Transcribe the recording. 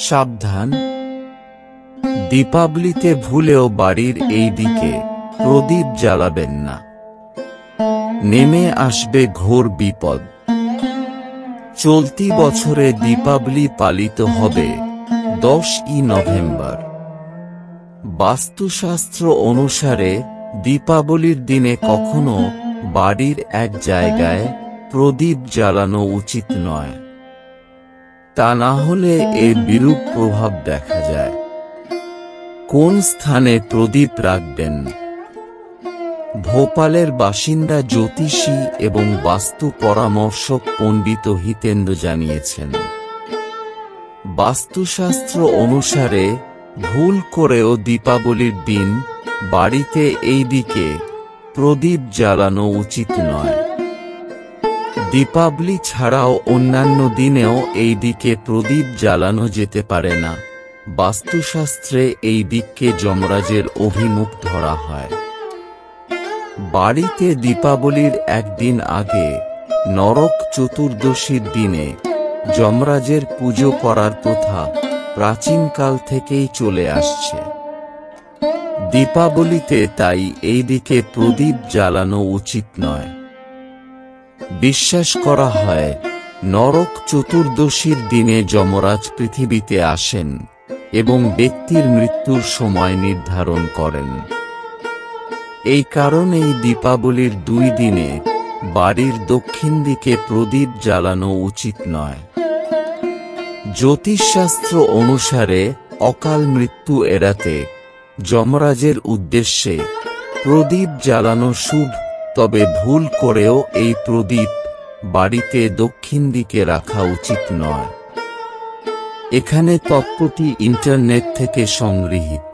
সাবধান, দীপাবলিতে ভুলেও বাড়ির এই দিকে প্রদীপ জ্বালাবেন না। নেমে আসবে ঘোর বিপদ। চলতি বছরে দীপাবলি পালিত হবে 10ই নভেম্বর। বাস্তুশাস্ত্র অনুসারে দীপাবলির দিনে কখনো বাড়ির এক জায়গায় প্রদীপ জ্বালানো উচিত নয়, তা না হলে এর বিরূপ প্রভাব দেখা যায়। কোন স্থানে প্রদীপ রাখবেন? ভোপালের বাসিন্দা জ্যোতিষী এবং বাস্তু পরামর্শক পণ্ডিত হিতেন্দ্র জানিয়েছেন, বাস্তুশাস্ত্র অনুসারে ভুল করেও দীপাবলির দিন বাড়িতে এই দিকে প্রদীপ জ্বালানো উচিত নয়। দীপাবলি ছাড়াও অন্যান্য দিনেও এই দিকে প্রদীপ জ্বালানো যেতে পারে না। বাস্তুশাস্ত্রে এই দিককে যমরাজের অভিমুখ ধরা হয়। বাড়িতে দীপাবলির একদিন আগে নরক চতুর্দশীর দিনে যমরাজের পুজো করার প্রথা প্রাচীনকাল থেকেই চলে আসছে। দীপাবলিতে তাই এই দিকে প্রদীপ জ্বালানো উচিত নয়। বিশ্বাস করা হয়, নরক চতুর্দশীর দিনে যমরাজ পৃথিবীতে আসেন এবং ব্যক্তির মৃত্যুর সময় নির্ধারণ করেন। এই কারণেই দীপাবলির 2 দিনে বাড়ির দক্ষিণ দিকে প্রদীপ জ্বালানো উচিত নয়। জ্যোতিষশাস্ত্র অনুসারে অকাল মৃত্যু এড়াতে যমরাজের উদ্দেশ্যে প্রদীপ জ্বালানো শুভ, তবে ভুল করেও এই প্রদীপ বাড়িতে দক্ষিণ দিকে রাখা উচিত নয়। এখানে তথ্যটি ইন্টারনেট থেকে সংগৃহীত।